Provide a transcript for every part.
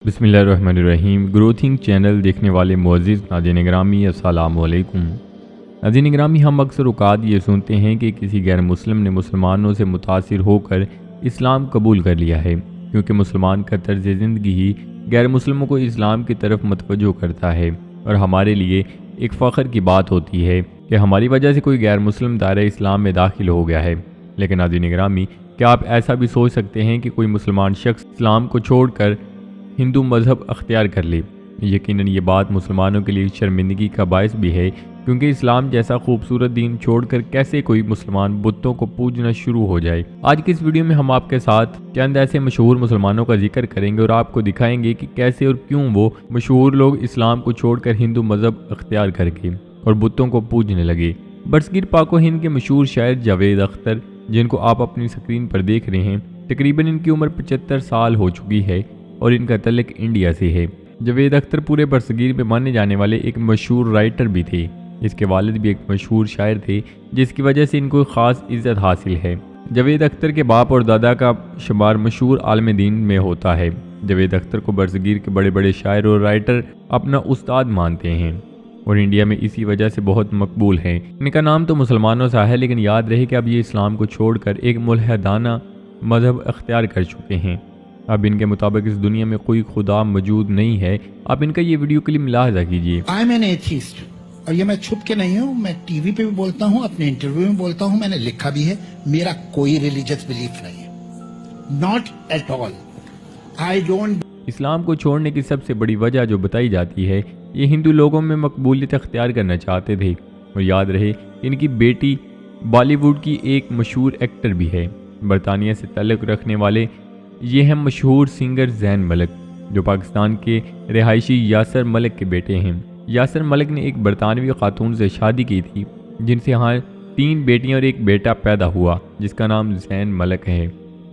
बिस्मिल्लाहिर्रहमानिर्रहीम। ग्रोथिंग चैनल देखने वाले मुअज़्ज़िज़ नाज़रीन ग्रामी अस्सलामु अलैकुम। नाज़रीन ग्रामी, हम अक्सर औक़ात ये सुनते हैं कि किसी गैर मुस्लिम ने मुसलमानों से मुतासिर होकर इस्लाम कबूल कर लिया है, क्योंकि मुसलमान का तर्ज़ ज़िंदगी ही गैर मुस्लिमों को इस्लाम की तरफ मतवज्जो करता है। और हमारे लिए एक फ़ख्र की बात होती है कि हमारी वजह से कोई गैर मुस्लिम दायरा इस्लाम में दाखिल हो गया है। लेकिन नाज़रीन ग्रामी, क्या आप ऐसा भी सोच सकते हैं कि कोई मुसलमान शख्स इस्लाम को छोड़कर हिंदू मज़हब अख्तियार कर ले? यकीनन ये बात मुसलमानों के लिए शर्मिंदगी का बायस भी है, क्योंकि इस्लाम जैसा खूबसूरत दीन छोड़कर कैसे कोई मुसलमान बुतों को पूजना शुरू हो जाए। आज की इस वीडियो में हम आपके साथ चंद ऐसे मशहूर मुसलमानों का जिक्र करेंगे और आपको दिखाएंगे कि कैसे और क्यों वो मशहूर लोग इस्लाम को छोड़कर हिंदू मज़हब अख्तियार करके और बुतों को पूजने लगे। बरसगीर पाको हिंद के मशहूर शायर जावेद अख्तर, जिनको आप अपनी स्क्रीन पर देख रहे हैं, तकरीबन इनकी उम्र 75 साल हो चुकी है और इनका तल्लुक इंडिया से है। जावेद अख्तर पूरे बरसगीर में माने जाने वाले एक मशहूर राइटर भी थे। इसके वालिद भी एक मशहूर शायर थे, जिसकी वजह से इनको ख़ास इज़्ज़त हासिल है। जावेद अख्तर के बाप और दादा का शुमार मशहूर आलम दीन में होता है। जावेद अख्तर को बरसगीर के बड़े बड़े शायर और राइटर अपना उस्ताद मानते हैं और इंडिया में इसी वजह से बहुत मकबूल हैं। इनका नाम तो मुसलमानों सा है, लेकिन याद रहे कि अब ये इस्लाम को छोड़कर एक मुल्हिदाना मज़हब अख्तियार कर चुके हैं। अब इनके मुताबिक इस दुनिया में कोई खुदा मौजूद नहीं है। आप इनका ये वीडियो क्लिप मुलाहिजा कीजिए। आई एम एन एथीस्ट, और ये मैं छुप के नहीं हूँ, मैं टीवी पे भी बोलता हूँ, अपने इंटरव्यू में बोलता हूँ, मैंने लिखा भी है। मेरा कोई रिलीजियस बिलीफ नहीं है, not at all. I don't. Islam को छोड़ने की सबसे बड़ी वजह जो बताई जाती है, ये हिंदू लोगों में मकबूलियत अख्तियार करना चाहते थे। और याद रहे, इनकी बेटी बॉलीवुड की एक मशहूर एक्टर भी है। बरतानिया से ताल्लुक़ रखने वाले ये हैं मशहूर सिंगर ज़ैन मलिक, जो पाकिस्तान के रिहायशी यासर मलिक के बेटे हैं। यासर मलिक ने एक बरतानवी खातून से शादी की थी, जिनसे यहाँ 3 बेटियाँ और एक बेटा पैदा हुआ, जिसका नाम ज़ैन मलिक है।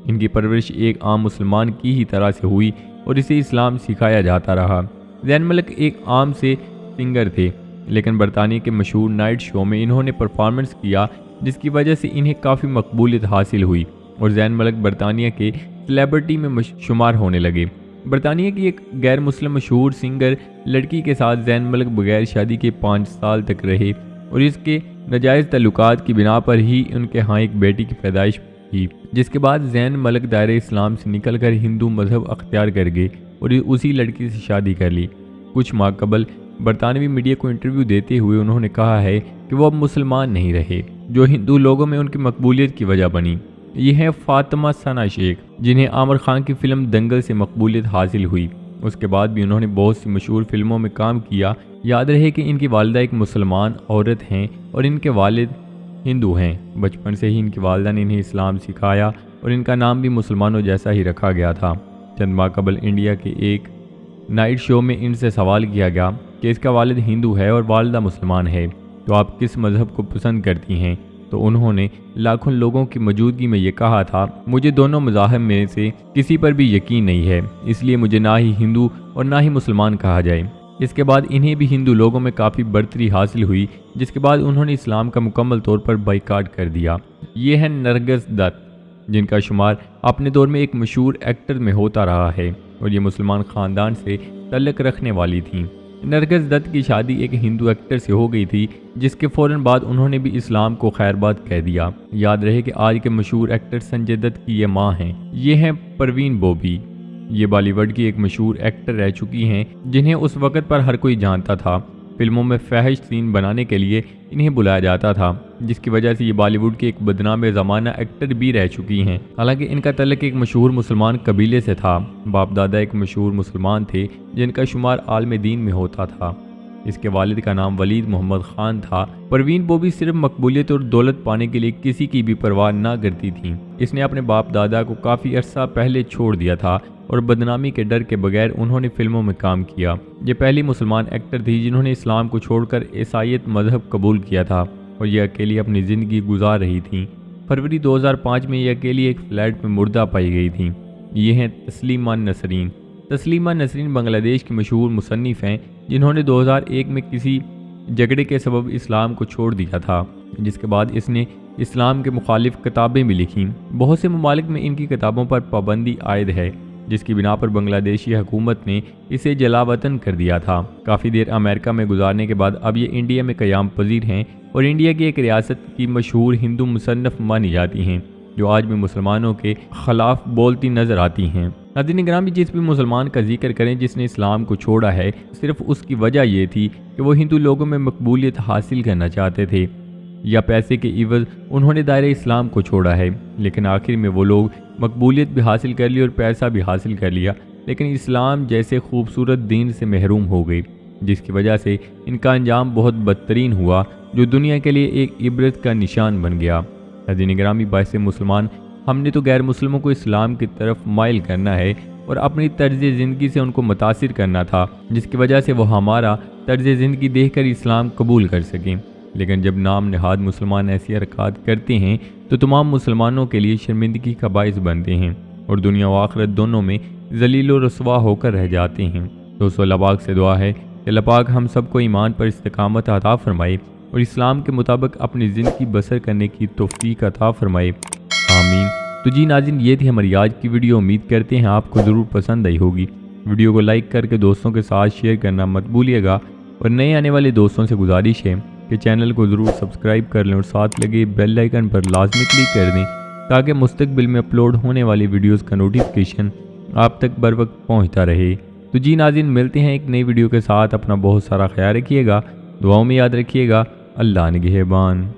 इनकी परवरिश एक आम मुसलमान की ही तरह से हुई और इसे इस्लाम सिखाया जाता रहा। ज़ैन मलिक एक आम से सिंगर थे, लेकिन बरतानिया के मशहूर नाइट शो में इन्होंने परफॉर्मेंस किया, जिसकी वजह से इन्हें काफ़ी मकबूलियत हासिल हुई और ज़ैन मलिक बरतानिया के सेलिब्रिटी में शुमार होने लगे। बरतानिया की एक गैर मुस्लिम मशहूर सिंगर लड़की के साथ ज़ैन मलिक बगैर शादी के 5 साल तक रहे और इसके नाजायज़ तल्लुकात की बिना पर ही उनके यहाँ एक बेटी की पैदाइश की, जिसके बाद ज़ैन मलिक दायरे इस्लाम से निकलकर हिंदू मज़हब अख्तियार कर गए और उसी लड़की से शादी कर ली। कुछ माह कबल बरतानवी मीडिया को इंटरव्यू देते हुए उन्होंने कहा है कि वो अब मुसलमान नहीं रहे, जो हिंदू लोगों में उनकी मकबूलियत की वजह बनी। ये है फातिमा सना शेख, जिन्हें आमिर खान की फ़िल्म दंगल से मकबूलियत हासिल हुई। उसके बाद भी उन्होंने बहुत सी मशहूर फिल्मों में काम किया। याद रहे कि इनकी वालिदा एक मुसलमान औरत हैं और इनके वालिद हिंदू हैं। बचपन से ही इनकी वालिदा ने इन्हें इस्लाम सिखाया और इनका नाम भी मुसलमानों जैसा ही रखा गया था। चंद माह कबल इंडिया के एक नाइट शो में इनसे सवाल किया गया कि इसका वालिद हिंदू है और वालिदा मुसलमान है, तो आप किस मज़हब को पसंद करती हैं? तो उन्होंने लाखों लोगों की मौजूदगी में ये कहा था, मुझे दोनों मज़ाहिब में से किसी पर भी यकीन नहीं है, इसलिए मुझे ना ही हिंदू और ना ही मुसलमान कहा जाए। इसके बाद इन्हें भी हिंदू लोगों में काफ़ी बर्तरी हासिल हुई, जिसके बाद उन्होंने इस्लाम का मुकम्मल तौर पर बाइकाट कर दिया। ये है नरगिस दत्त, जिनका शुमार अपने दौर में एक मशहूर एक्टर में होता रहा है और ये मुसलमान ख़ानदान से तल्लुक़ रखने वाली थीं। नरगिस दत्त की शादी एक हिंदू एक्टर से हो गई थी, जिसके फ़ौरन बाद उन्होंने भी इस्लाम को खैरबाद कह दिया। याद रहे कि आज के मशहूर एक्टर संजय दत्त की ये माँ हैं। ये हैं परवीन बोबी। ये बॉलीवुड की एक मशहूर एक्टर रह चुकी हैं, जिन्हें उस वक़्त पर हर कोई जानता था। फिल्मों में फहश सीन बनाने के लिए इन्हें बुलाया जाता था, जिसकी वजह से ये बॉलीवुड के एक बदनाम ज़माना एक्टर भी रह चुकी हैं। हालांकि इनका तल्लुक एक मशहूर मुसलमान कबीले से था। बाप दादा एक मशहूर मुसलमान थे, जिनका शुमार आलम दीन में होता था। इसके वालिद का नाम वलीद मोहम्मद ख़ान था। परवीन बोबी सिर्फ मकबूलियत और दौलत पाने के लिए किसी की भी परवाह ना करती थी। इसने अपने बाप दादा को काफ़ी अरसा पहले छोड़ दिया था और बदनामी के डर के बगैर उन्होंने फिल्मों में काम किया। ये पहली मुसलमान एक्टर थी जिन्होंने इस्लाम को छोड़कर ईसाईयत मज़हब कबूल किया था और ये अकेली अपनी ज़िंदगी गुजार रही थी। फरवरी 2005 में ये अकेली एक फ्लैट में मुर्दा पाई गई थी। ये हैं तस्लीमा नसरीन। तस्लीमा नसरीन बांग्लादेश की मशहूर मुसन्निफ़ हैं, जिन्होंने 2001 में किसी झगड़े के सबब इस्लाम को छोड़ दिया था, जिसके बाद इसने इस्लाम के मुखालिफ किताबें भी लिखीं। बहुत से ममालिक में इनकी किताबों पर पाबंदी आयद है। जिसकी बिना पर बांग्लादेशी हुकूमत ने इसे जलावतन कर दिया था। काफ़ी देर अमेरिका में गुजारने के बाद अब ये इंडिया में क़याम पजीर हैं और इंडिया की एक रियासत की मशहूर हिंदू मुसन्नफ़ मानी जाती हैं, जो आज भी मुसलमानों के खिलाफ बोलती नज़र आती हैं। नाज़रीन ग्रामी, जिस भी मुसलमान का जिक्र करें जिसने इस्लाम को छोड़ा है, सिर्फ उसकी वजह ये थी कि वो हिंदू लोगों में मकबूलियत हासिल करना चाहते थे या पैसे के इवज़ उन्होंने दायरे इस्लाम को छोड़ा है। लेकिन आखिर में वो लोग मकबूलियत भी हासिल कर ली और पैसा भी हासिल कर लिया, लेकिन इस्लाम जैसे खूबसूरत दीन से महरूम हो गई, जिसकी वजह से इनका अंजाम बहुत बदतरीन हुआ, जो दुनिया के लिए एक इबरत का निशान बन गया। नाज़रीन ग्रामी, बाइसे मुसलमान हमने तो गैर मुस्लिमों को इस्लाम की तरफ माइल करना है और अपनी तर्ज ज़िंदगी से उनको मुतासिर करना था, जिसकी वजह से वो हमारा तर्ज ज़िंदगी देखकर इस्लाम कबूल कर सकें। लेकिन जब नाम नहाद मुसलमान ऐसी हरकत करते हैं तो तमाम मुसलमानों के लिए शर्मिंदगी का बाइस बनते हैं और दुनिया व आखिरत दोनों में जलील व रसवा होकर रह जाते हैं। दोस्तों, अल्लाह पाक से दुआ है कि अल्लाह पाक हम सबको ईमान पर इस्तिकामत अता फरमाए और इस्लाम के मुताबिक अपनी ज़िंदगी बसर करने की तौफीक अता फरमाए, आमीन। तो जी नाज़रीन, ये थी हमारी आज की वीडियो। उम्मीद करते हैं आपको ज़रूर पसंद आई होगी। वीडियो को लाइक करके दोस्तों के साथ शेयर करना मत भूलिएगा और नए आने वाले दोस्तों से गुजारिश है कि चैनल को ज़रूर सब्सक्राइब कर लें और साथ लगे बेल आइकन पर लाजमी क्लिक कर दें, ताकि मुस्तकबिल में अपलोड होने वाली वीडियोस का नोटिफिकेशन आप तक बर वक्त पहुँचता रहे। तो जी नाज़रीन, मिलते हैं एक नई वीडियो के साथ। अपना बहुत सारा ख्याल रखिएगा, दुआओं में याद रखिएगा। अल्लाह निगहबान।